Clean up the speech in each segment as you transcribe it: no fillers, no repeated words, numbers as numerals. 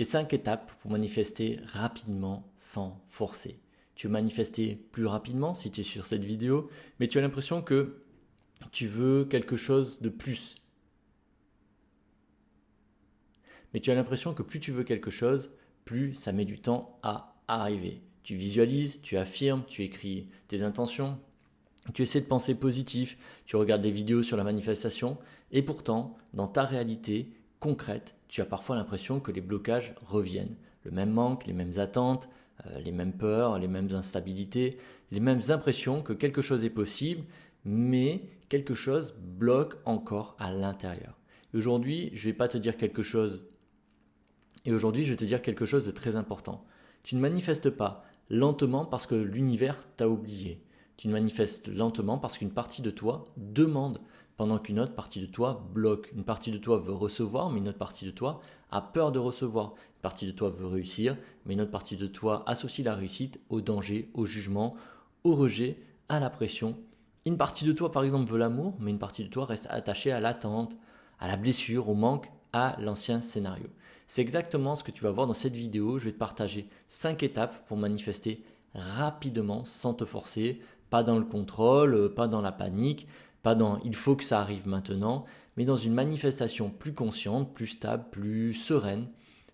Les 5 étapes pour manifester rapidement sans forcer. Tu veux manifester plus rapidement si tu es sur cette vidéo, mais tu as l'impression que tu veux quelque chose de plus. Mais tu as l'impression que plus tu veux quelque chose, plus ça met du temps à arriver. Tu visualises, tu affirmes, tu écris tes intentions, tu essaies de penser positif, tu regardes des vidéos sur la manifestation et pourtant, dans ta réalité concrète, tu as parfois l'impression que les blocages reviennent. Le même manque, les mêmes attentes, les mêmes peurs, les mêmes instabilités, les mêmes impressions que quelque chose est possible, mais quelque chose bloque encore à l'intérieur. Aujourd'hui, je ne vais pas te dire quelque chose, et aujourd'hui, je vais te dire quelque chose de très important. Tu ne manifestes pas lentement parce que l'univers t'a oublié. Tu ne manifestes lentement parce qu'une partie de toi demande pendant qu'une autre partie de toi bloque. Une partie de toi veut recevoir, mais une autre partie de toi a peur de recevoir. Une partie de toi veut réussir, mais une autre partie de toi associe la réussite au danger, au jugement, au rejet, à la pression. Une partie de toi, par exemple, veut l'amour, mais une partie de toi reste attachée à l'attente, à la blessure, au manque, à l'ancien scénario. C'est exactement ce que tu vas voir dans cette vidéo. Je vais te partager 5 étapes pour manifester rapidement sans te forcer, pas dans le contrôle, pas dans la panique, pas dans il faut que ça arrive maintenant, mais dans une manifestation plus consciente, plus stable, plus sereine.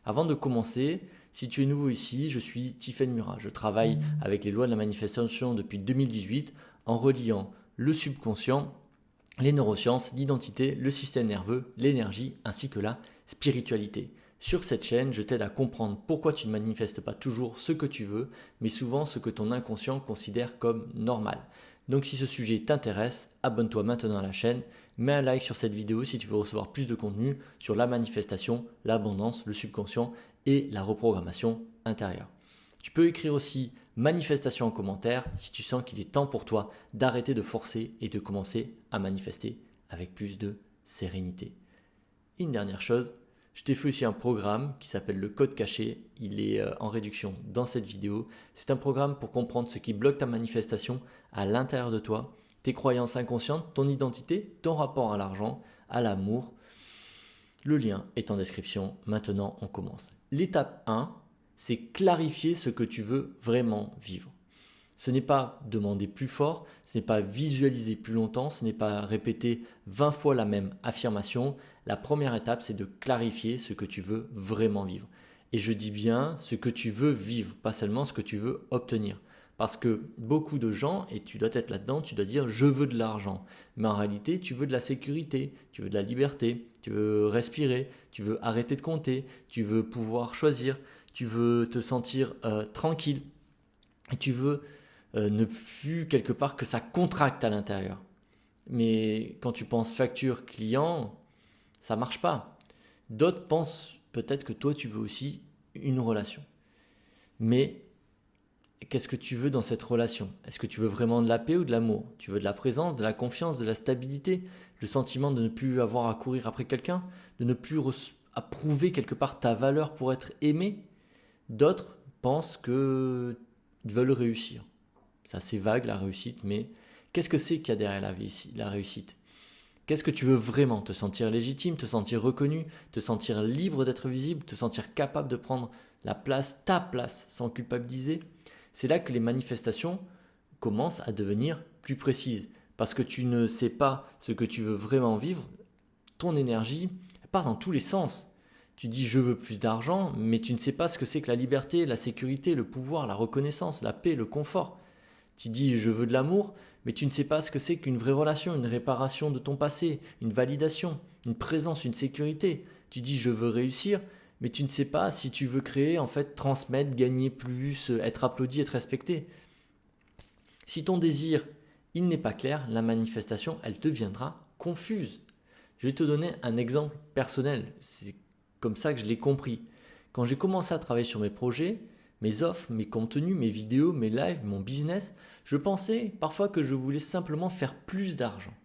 Avant de commencer, si tu es nouveau ici, je suis Tiffaine Murat. Je travaille avec les lois de la manifestation depuis 2018 en reliant le subconscient, les neurosciences, l'identité, le système nerveux, l'énergie ainsi que la spiritualité. Sur cette chaîne, je t'aide à comprendre pourquoi tu ne manifestes pas toujours ce que tu veux, mais souvent ce que ton inconscient considère comme normal. Donc si ce sujet t'intéresse, abonne-toi maintenant à la chaîne, mets un like sur cette vidéo si tu veux recevoir plus de contenu sur la manifestation, l'abondance, le subconscient et la reprogrammation intérieure. Tu peux écrire aussi manifestation en commentaire si tu sens qu'il est temps pour toi d'arrêter de forcer et de commencer à manifester avec plus de sérénité. Une dernière chose, je t'ai fait aussi un programme qui s'appelle le code caché. Il est en réduction dans cette vidéo. C'est un programme pour comprendre ce qui bloque ta manifestation à l'intérieur de toi, tes croyances inconscientes, ton identité, ton rapport à l'argent, à l'amour. Le lien est en description. Maintenant, on commence. L'étape 1, c'est clarifier ce que tu veux vraiment vivre. Ce n'est pas demander plus fort, ce n'est pas visualiser plus longtemps, ce n'est pas répéter 20 fois la même affirmation. La première étape, c'est de clarifier ce que tu veux vraiment vivre. Et je dis bien ce que tu veux vivre, pas seulement ce que tu veux obtenir. Parce que beaucoup de gens, et tu dois être là-dedans, tu dois dire je veux de l'argent. Mais en réalité, tu veux de la sécurité, tu veux de la liberté, tu veux respirer, tu veux arrêter de compter, tu veux pouvoir choisir, tu veux te sentir tranquille. Et tu veux ne plus quelque part que ça contracte à l'intérieur. Mais quand tu penses facture client, ça ne marche pas. D'autres pensent peut-être que toi tu veux aussi une relation. Mais qu'est-ce que tu veux dans cette relation? Est-ce que tu veux vraiment de la paix ou de l'amour? Tu veux de la présence, de la confiance, de la stabilité, le sentiment de ne plus avoir à courir après quelqu'un, de ne plus prouver quelque part ta valeur pour être aimé? D'autres pensent qu'ils veulent réussir. C'est assez vague la réussite, mais qu'est-ce que c'est qu'il y a derrière la réussite? Qu'est-ce que tu veux vraiment? Te sentir légitime, te sentir reconnu, te sentir libre d'être visible, te sentir capable de prendre la place, ta place, sans culpabiliser? C'est là que les manifestations commencent à devenir plus précises. Parce que tu ne sais pas ce que tu veux vraiment vivre, ton énergie part dans tous les sens. Tu dis je veux plus d'argent, mais tu ne sais pas ce que c'est que la liberté, la sécurité, le pouvoir, la reconnaissance, la paix, le confort. Tu dis je veux de l'amour, mais tu ne sais pas ce que c'est qu'une vraie relation, une réparation de ton passé, une validation, une présence, une sécurité. Tu dis je veux réussir, mais tu ne sais pas si tu veux créer, en fait, transmettre, gagner plus, être applaudi, être respecté. Si ton désir, il n'est pas clair, la manifestation, elle deviendra confuse. Je vais te donner un exemple personnel. C'est comme ça que je l'ai compris. Quand j'ai commencé à travailler sur mes projets, mes offres, mes contenus, mes vidéos, mes lives, mon business, je pensais parfois que je voulais simplement faire plus d'argent.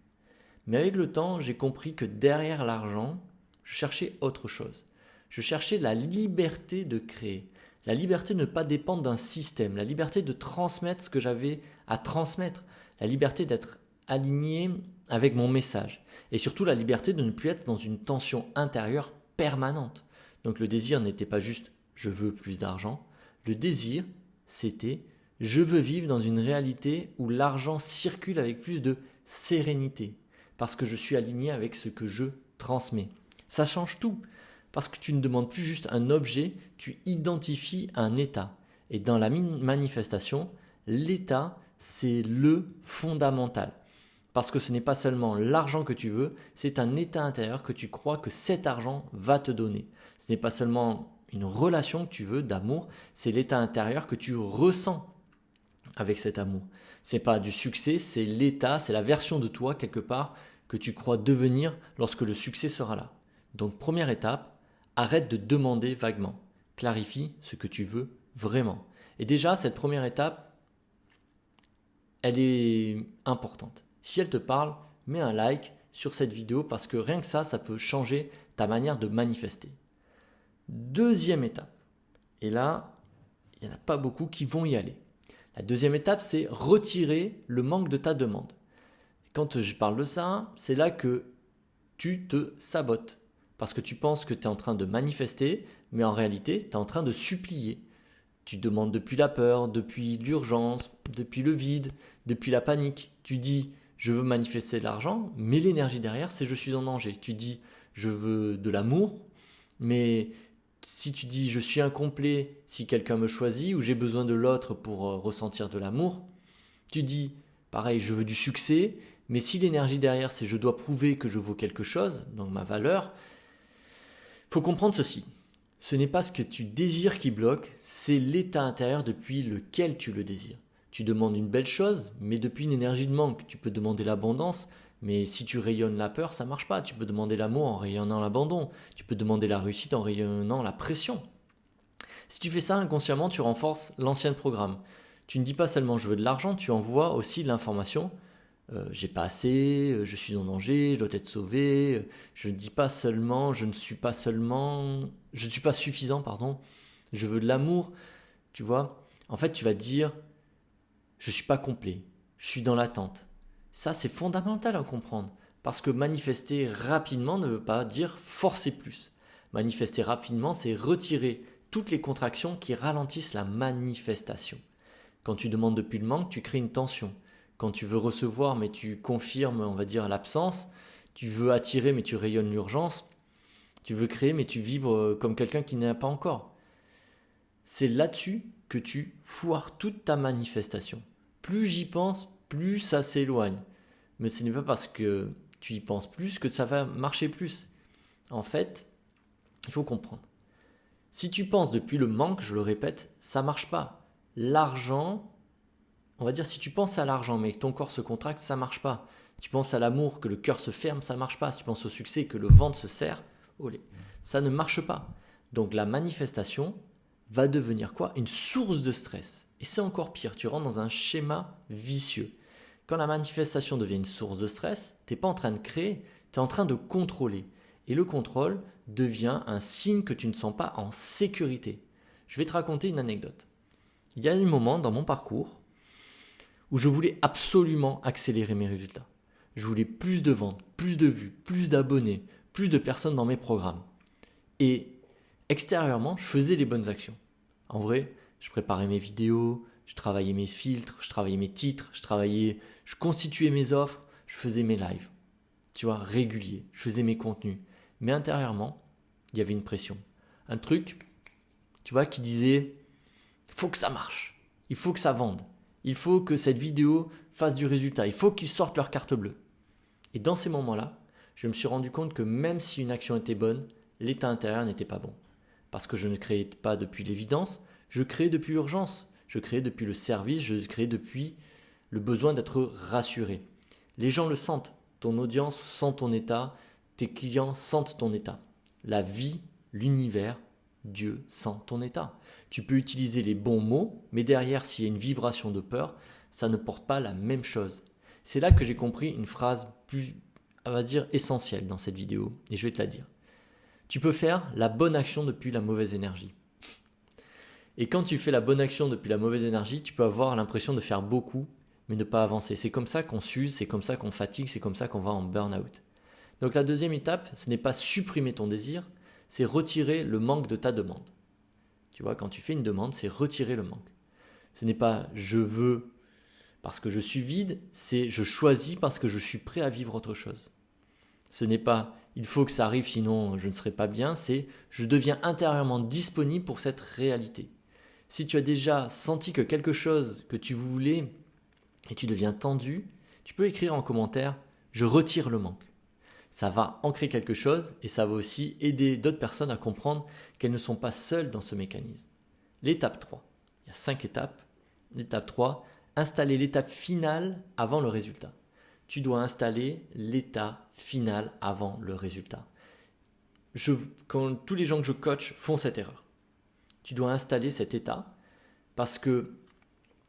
Mais avec le temps, j'ai compris que derrière l'argent, je cherchais autre chose. Je cherchais la liberté de créer, la liberté de ne pas dépendre d'un système, la liberté de transmettre ce que j'avais à transmettre, la liberté d'être aligné avec mon message et surtout la liberté de ne plus être dans une tension intérieure permanente. Donc le désir n'était pas juste « je veux plus d'argent ». Le désir, c'était « je veux vivre dans une réalité où l'argent circule avec plus de sérénité parce que je suis aligné avec ce que je transmets ». Ça change tout parce que tu ne demandes plus juste un objet, tu identifies un état. Et dans la manifestation, l'état, c'est le fondamental. Parce que ce n'est pas seulement l'argent que tu veux, c'est un état intérieur que tu crois que cet argent va te donner. Ce n'est pas seulement une relation que tu veux d'amour, c'est l'état intérieur que tu ressens avec cet amour. Ce n'est pas du succès, c'est l'état, c'est la version de toi quelque part que tu crois devenir lorsque le succès sera là. Donc première étape, arrête de demander vaguement. Clarifie ce que tu veux vraiment. Et déjà, cette première étape, elle est importante. Si elle te parle, mets un like sur cette vidéo parce que rien que ça peut changer ta manière de manifester. Deuxième étape, et là, il n'y en a pas beaucoup qui vont y aller. La deuxième étape, c'est retirer le manque de ta demande. Quand je parle de ça, c'est là que tu te sabotes. Parce que tu penses que tu es en train de manifester, mais en réalité, tu es en train de supplier. Tu demandes depuis la peur, depuis l'urgence, depuis le vide, depuis la panique. Tu dis « je veux manifester de l'argent », mais l'énergie derrière, c'est « je suis en danger ». Tu dis « je veux de l'amour », mais si tu dis « je suis incomplet si quelqu'un me choisit » ou « j'ai besoin de l'autre pour ressentir de l'amour », tu dis pareil « je veux du succès », mais si l'énergie derrière, c'est « je dois prouver que je vaux quelque chose », donc ma valeur, il faut comprendre ceci. Ce n'est pas ce que tu désires qui bloque, c'est l'état intérieur depuis lequel tu le désires. Tu demandes une belle chose, mais depuis une énergie de manque. Tu peux demander l'abondance, mais si tu rayonnes la peur, ça ne marche pas. Tu peux demander l'amour en rayonnant l'abandon. Tu peux demander la réussite en rayonnant la pression. Si tu fais ça inconsciemment, tu renforces l'ancien programme. Tu ne dis pas seulement « je veux de l'argent », tu envoies aussi l'information j'ai pas assez, je suis en danger, je dois être sauvé. Je ne dis pas seulement, je ne suis pas suffisant, je veux de l'amour, tu vois. En fait, tu vas dire, je suis pas complet, je suis dans l'attente. Ça, c'est fondamental à comprendre, parce que manifester rapidement ne veut pas dire forcer plus. Manifester rapidement, c'est retirer toutes les contractions qui ralentissent la manifestation. Quand tu demandes depuis le manque, tu crées une tension. Quand tu veux recevoir mais tu confirmes, on va dire, l'absence, tu veux attirer mais tu rayonnes l'urgence, tu veux créer mais tu vibres comme quelqu'un qui n'a pas encore. C'est là-dessus que tu foires toute ta manifestation. Plus j'y pense, plus ça s'éloigne. Mais ce n'est pas parce que tu y penses plus que ça va marcher plus. En fait, il faut comprendre. Si tu penses depuis le manque, je le répète, ça ne marche pas. L'argent... On va dire, si tu penses à l'argent, mais que ton corps se contracte, ça ne marche pas. Si tu penses à l'amour, que le cœur se ferme, ça ne marche pas. Si tu penses au succès, que le ventre se serre, olé, ça ne marche pas. Donc la manifestation va devenir quoi? Une source de stress. Et c'est encore pire, tu rentres dans un schéma vicieux. Quand la manifestation devient une source de stress, tu n'es pas en train de créer, tu es en train de contrôler. Et le contrôle devient un signe que tu ne sens pas en sécurité. Je vais te raconter une anecdote. Il y a un moment dans mon parcours où je voulais absolument accélérer mes résultats. Je voulais plus de ventes, plus de vues, plus d'abonnés, plus de personnes dans mes programmes. Et extérieurement, je faisais les bonnes actions. En vrai, je préparais mes vidéos, je travaillais mes filtres, je travaillais mes titres, je constituais mes offres, je faisais mes lives. Tu vois, réguliers, je faisais mes contenus. Mais intérieurement, il y avait une pression. Un truc, tu vois, qui disait « il faut que ça marche, il faut que ça vende. Il faut que cette vidéo fasse du résultat. Il faut qu'ils sortent leur carte bleue. » Et dans ces moments-là, je me suis rendu compte que même si une action était bonne, l'état intérieur n'était pas bon. Parce que je ne créais pas depuis l'évidence, je créais depuis l'urgence. Je créais depuis le service, je créais depuis le besoin d'être rassuré. Les gens le sentent. Ton audience sent ton état. Tes clients sentent ton état. La vie, l'univers, Dieu sent ton état. Tu peux utiliser les bons mots, mais derrière, s'il y a une vibration de peur, ça ne porte pas la même chose. C'est là que j'ai compris une phrase plus, on va dire, essentielle dans cette vidéo, et je vais te la dire. Tu peux faire la bonne action depuis la mauvaise énergie. Et quand tu fais la bonne action depuis la mauvaise énergie, tu peux avoir l'impression de faire beaucoup, mais ne pas avancer. C'est comme ça qu'on s'use, c'est comme ça qu'on fatigue, c'est comme ça qu'on va en burn-out. Donc la deuxième étape, ce n'est pas supprimer ton désir, c'est retirer le manque de ta demande. Tu vois, quand tu fais une demande, c'est retirer le manque. Ce n'est pas je veux parce que je suis vide, c'est je choisis parce que je suis prêt à vivre autre chose. Ce n'est pas il faut que ça arrive sinon je ne serai pas bien, c'est je deviens intérieurement disponible pour cette réalité. Si tu as déjà senti que quelque chose que tu voulais et tu deviens tendu, tu peux écrire en commentaire je retire le manque. Ça va ancrer quelque chose et ça va aussi aider d'autres personnes à comprendre qu'elles ne sont pas seules dans ce mécanisme. L'étape 3, il y a 5 étapes. L'étape 3, installer l'étape finale avant le résultat. Tu dois installer l'état final avant le résultat. Quand tous les gens que je coach font cette erreur. Tu dois installer cet état parce que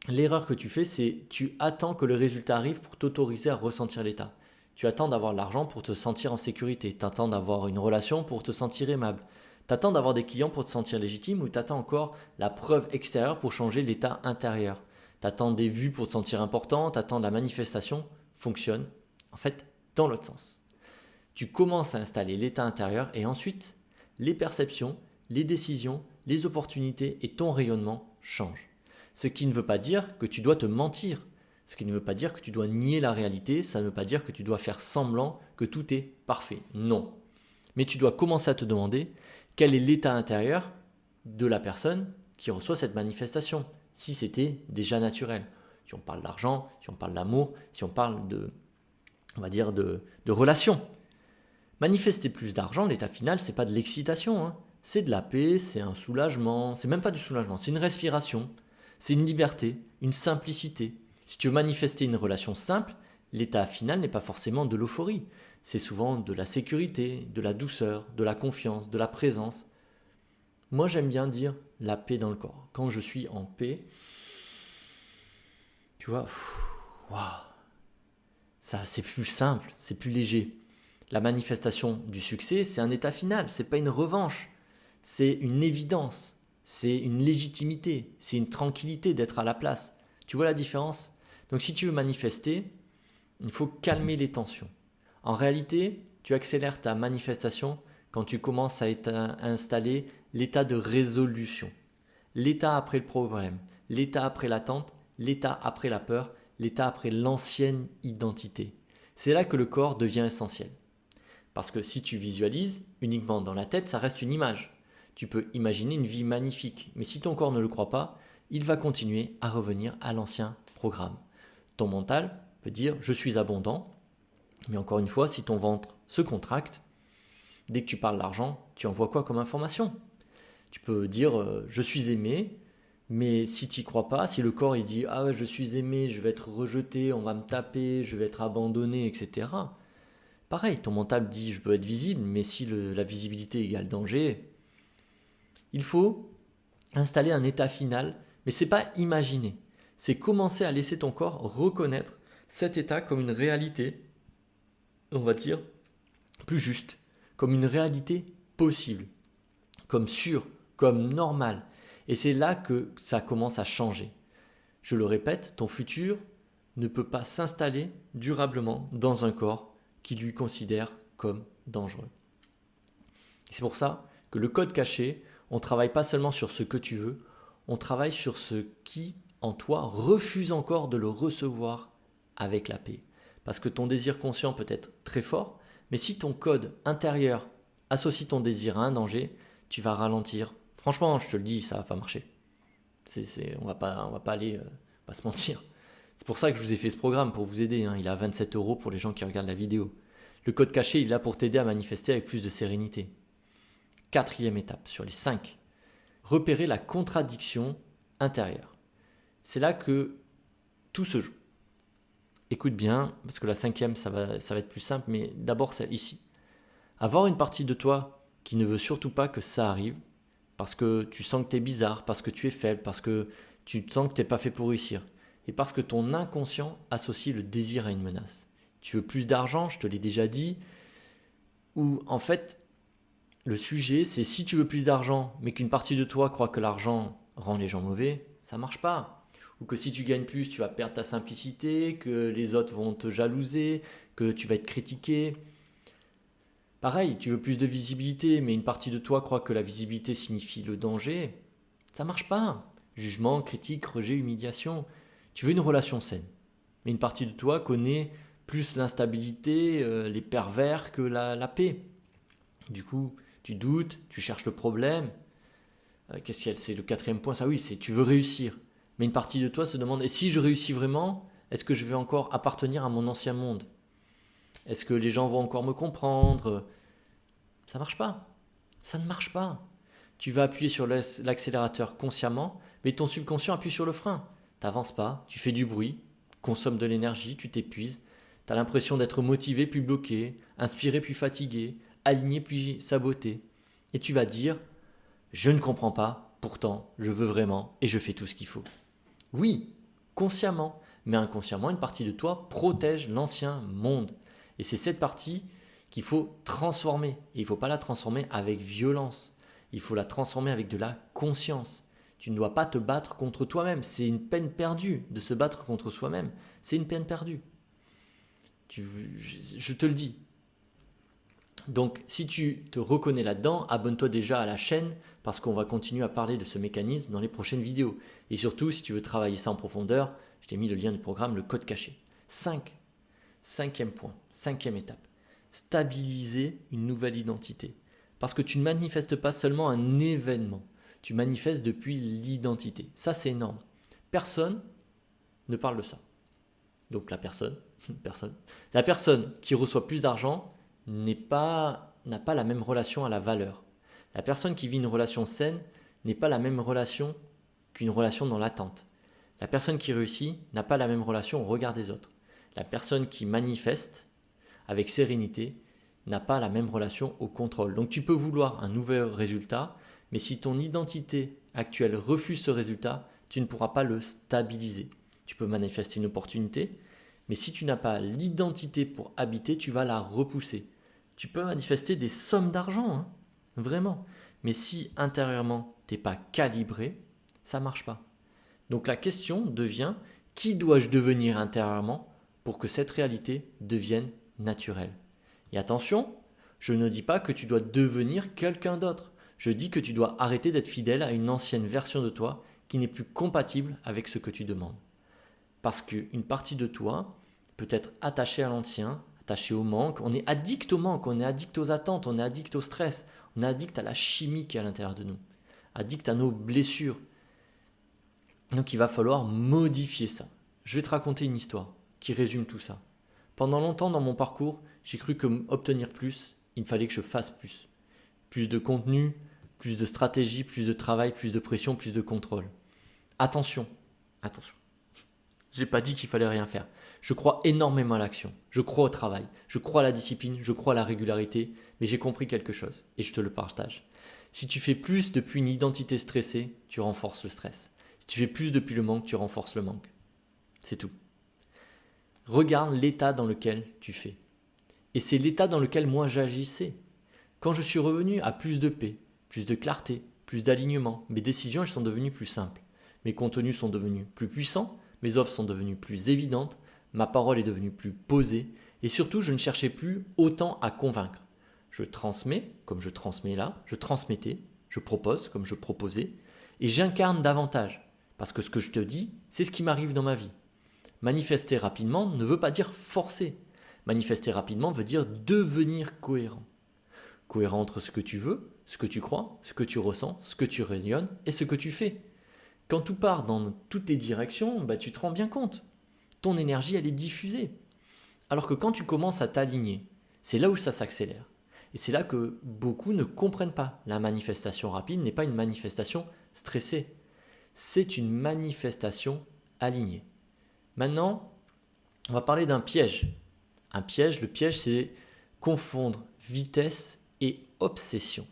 l'erreur que tu fais, c'est tu attends que le résultat arrive pour t'autoriser à ressentir l'état. Tu attends d'avoir de l'argent pour te sentir en sécurité. Tu attends d'avoir une relation pour te sentir aimable. Tu attends d'avoir des clients pour te sentir légitime ou tu attends encore la preuve extérieure pour changer l'état intérieur. Tu attends des vues pour te sentir important, tu attends la manifestation fonctionne en fait dans l'autre sens. Tu commences à installer l'état intérieur et ensuite les perceptions, les décisions, les opportunités et ton rayonnement changent. Ce qui ne veut pas dire que tu dois te mentir. Ce qui ne veut pas dire que tu dois nier la réalité, ça ne veut pas dire que tu dois faire semblant que tout est parfait. Non. Mais tu dois commencer à te demander quel est l'état intérieur de la personne qui reçoit cette manifestation, si c'était déjà naturel. Si on parle d'argent, si on parle d'amour, si on parle de relations. Manifester plus d'argent, l'état final, c'est pas de l'excitation, hein. C'est de la paix, c'est un soulagement, c'est même pas du soulagement, c'est une respiration, c'est une liberté, une simplicité. Si tu veux manifester une relation simple, l'état final n'est pas forcément de l'euphorie. C'est souvent de la sécurité, de la douceur, de la confiance, de la présence. Moi, j'aime bien dire la paix dans le corps. Quand je suis en paix, tu vois, waouh, ça c'est plus simple, c'est plus léger. La manifestation du succès, c'est un état final, c'est pas une revanche, c'est une évidence, c'est une légitimité, c'est une tranquillité d'être à la place. Tu vois la différence ? Donc si tu veux manifester, il faut calmer les tensions. En réalité, tu accélères ta manifestation quand tu commences à installer l'état de résolution. L'état après le problème, l'état après l'attente, l'état après la peur, l'état après l'ancienne identité. C'est là que le corps devient essentiel. Parce que si tu visualises uniquement dans la tête, ça reste une image. Tu peux imaginer une vie magnifique, mais si ton corps ne le croit pas, il va continuer à revenir à l'ancien programme. Ton mental peut dire « je suis abondant », mais encore une fois, si ton ventre se contracte, dès que tu parles d'argent, tu envoies quoi comme information ? Tu peux dire « je suis aimé », mais si tu n'y crois pas, si le corps il dit « ah ouais, je suis aimé, je vais être rejeté, on va me taper, je vais être abandonné, etc. » Pareil, ton mental dit « je veux être visible », mais si la visibilité égale danger, il faut installer un état final, mais ce n'est pas imaginer. C'est commencer à laisser ton corps reconnaître cet état comme une réalité, on va dire, plus juste, comme une réalité possible, comme sûre, comme normale. Et c'est là que ça commence à changer. Je le répète, ton futur ne peut pas s'installer durablement dans un corps qui lui considère comme dangereux. C'est pour ça que le code caché, on ne travaille pas seulement sur ce que tu veux, on travaille sur ce qui, en toi, refuse encore de le recevoir avec la paix. Parce que ton désir conscient peut être très fort, mais si ton code intérieur associe ton désir à un danger, tu vas ralentir. Franchement, je te le dis, ça ne va pas marcher. On va pas aller, pas se mentir. C'est pour ça que je vous ai fait ce programme, pour vous aider. Il est à 27 € pour les gens qui regardent la vidéo. Le code caché, il est là pour t'aider à manifester avec plus de sérénité. 4e étape sur les 5. Repérer la contradiction intérieure. C'est là que tout se joue. Écoute bien, parce que la 5e, ça va être plus simple, mais d'abord celle ici. Avoir une partie de toi qui ne veut surtout pas que ça arrive, parce que tu sens que tu es bizarre, parce que tu es faible, parce que tu sens que tu n'es pas fait pour réussir. Et parce que ton inconscient associe le désir à une menace. Tu veux plus d'argent, je te l'ai déjà dit. Ou en fait, le sujet, c'est si tu veux plus d'argent, mais qu'une partie de toi croit que l'argent rend les gens mauvais, ça ne marche pas. Ou que si tu gagnes plus, tu vas perdre ta simplicité, que les autres vont te jalouser, que tu vas être critiqué. Pareil, tu veux plus de visibilité, mais une partie de toi croit que la visibilité signifie le danger. Ça marche pas. Jugement, critique, rejet, humiliation. Tu veux une relation saine. Mais une partie de toi connaît plus l'instabilité, les pervers que la paix. Du coup, tu doutes, tu cherches le problème. Qu'est-ce qu'il y a? C'est le quatrième point, ça oui, c'est tu veux réussir. Mais une partie de toi se demande, et si je réussis vraiment, est-ce que je vais encore appartenir à mon ancien monde? Est-ce que les gens vont encore me comprendre? Ça marche pas. Ça ne marche pas. Tu vas appuyer sur l'accélérateur consciemment, mais ton subconscient appuie sur le frein. Tu n'avances pas, tu fais du bruit, consommes de l'énergie, tu t'épuises. Tu as l'impression d'être motivé puis bloqué, inspiré puis fatigué, aligné puis saboté. Et tu vas dire, je ne comprends pas, pourtant je veux vraiment et je fais tout ce qu'il faut. Oui, consciemment, mais inconsciemment, une partie de toi protège l'ancien monde. Et c'est cette partie qu'il faut transformer. Et il ne faut pas la transformer avec violence. Il faut la transformer avec de la conscience. Tu ne dois pas te battre contre toi-même. C'est une peine perdue de se battre contre soi-même. C'est une peine perdue. Je te le dis. Donc, si tu te reconnais là-dedans, abonne-toi déjà à la chaîne parce qu'on va continuer à parler de ce mécanisme dans les prochaines vidéos. Et surtout, si tu veux travailler ça en profondeur, je t'ai mis le lien du programme, le code caché. Cinquième point, cinquième étape. Stabiliser une nouvelle identité. Parce que tu ne manifestes pas seulement un événement, tu manifestes depuis l'identité. Ça, c'est énorme. Personne ne parle de ça. Donc la personne qui reçoit plus d'argent n'a pas la même relation à la valeur. La personne qui vit une relation saine n'est pas la même relation qu'une relation dans l'attente. La personne qui réussit n'a pas la même relation au regard des autres. La personne qui manifeste avec sérénité n'a pas la même relation au contrôle. Donc tu peux vouloir un nouvel résultat, mais si ton identité actuelle refuse ce résultat, tu ne pourras pas le stabiliser. Tu peux manifester une opportunité, mais si tu n'as pas l'identité pour habiter, tu vas la repousser. Tu peux manifester des sommes d'argent, hein, vraiment. Mais si intérieurement, tu n'es pas calibré, ça ne marche pas. Donc la question devient, qui dois-je devenir intérieurement pour que cette réalité devienne naturelle? Et attention, je ne dis pas que tu dois devenir quelqu'un d'autre. Je dis que tu dois arrêter d'être fidèle à une ancienne version de toi qui n'est plus compatible avec ce que tu demandes. Parce qu'une partie de toi peut être attachée à l'ancien, attachée au manque. On est addict au manque, on est addict aux attentes, on est addict au stress, on est addict à la chimie qui est à l'intérieur de nous, addict à nos blessures. Donc il va falloir modifier ça. Je vais te raconter une histoire qui résume tout ça. Pendant longtemps dans mon parcours, j'ai cru que obtenir plus, il fallait que je fasse plus. Plus de contenu, plus de stratégie, plus de travail, plus de pression, plus de contrôle. Attention. J'ai pas dit qu'il fallait rien faire. Je crois énormément à l'action. Je crois au travail. Je crois à la discipline. Je crois à la régularité. Mais j'ai compris quelque chose et je te le partage. Si tu fais plus depuis une identité stressée, tu renforces le stress. Si tu fais plus depuis le manque, tu renforces le manque. C'est tout. Regarde l'état dans lequel tu fais. Et c'est l'état dans lequel moi j'agissais. Quand je suis revenu à plus de paix, plus de clarté, plus d'alignement, mes décisions elles sont devenues plus simples. Mes contenus sont devenus plus puissants, mes offres sont devenues plus évidentes, ma parole est devenue plus posée et surtout je ne cherchais plus autant à convaincre. Je transmets comme je transmets là, je transmettais, je propose comme je proposais et j'incarne davantage parce que ce que je te dis, c'est ce qui m'arrive dans ma vie. Manifester rapidement ne veut pas dire forcer. Manifester rapidement veut dire devenir cohérent. Cohérent entre ce que tu veux, ce que tu crois, ce que tu ressens, ce que tu rayonnes et ce que tu fais. Quand tout part dans toutes les directions, tu te rends bien compte. Ton énergie, elle est diffusée. Alors que quand tu commences à t'aligner, c'est là où ça s'accélère. Et c'est là que beaucoup ne comprennent pas. La manifestation rapide n'est pas une manifestation stressée. C'est une manifestation alignée. Maintenant, on va parler d'un piège. Un piège, le piège, c'est confondre vitesse et obsession.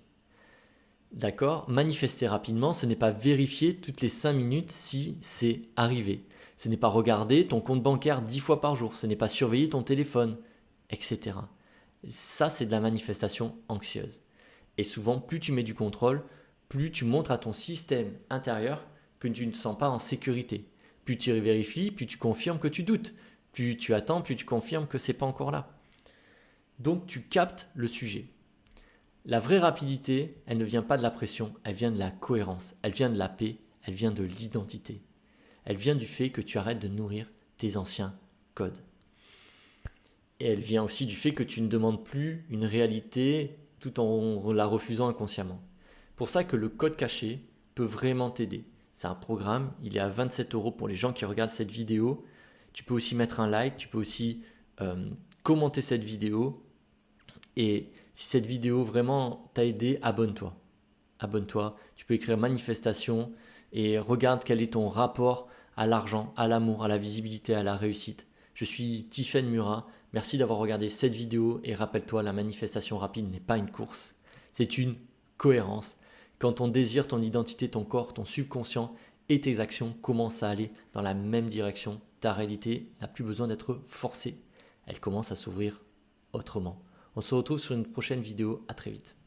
D'accord? Manifester rapidement, ce n'est pas vérifier toutes les 5 minutes si c'est arrivé. Ce n'est pas regarder ton compte bancaire 10 fois par jour. Ce n'est pas surveiller ton téléphone, etc. Ça, c'est de la manifestation anxieuse. Et souvent, plus tu mets du contrôle, plus tu montres à ton système intérieur que tu ne te sens pas en sécurité. Plus tu vérifies, plus tu confirmes que tu doutes. Plus tu attends, plus tu confirmes que ce n'est pas encore là. Donc, tu captes le sujet. La vraie rapidité, elle ne vient pas de la pression, elle vient de la cohérence, elle vient de la paix, elle vient de l'identité. Elle vient du fait que tu arrêtes de nourrir tes anciens codes. Et elle vient aussi du fait que tu ne demandes plus une réalité tout en la refusant inconsciemment. Pour ça que le code caché peut vraiment t'aider. C'est un programme, il est à 27 € pour les gens qui regardent cette vidéo. Tu peux aussi mettre un like, tu peux aussi commenter cette vidéo. Et si cette vidéo vraiment t'a aidé, abonne-toi. Abonne-toi, tu peux écrire manifestation et regarde quel est ton rapport à l'argent, à l'amour, à la visibilité, à la réussite. Je suis Tiffaine Murat, merci d'avoir regardé cette vidéo et rappelle-toi, la manifestation rapide n'est pas une course, c'est une cohérence. Quand ton désir, ton identité, ton corps, ton subconscient et tes actions commencent à aller dans la même direction, ta réalité n'a plus besoin d'être forcée, elle commence à s'ouvrir autrement. On se retrouve sur une prochaine vidéo, à très vite.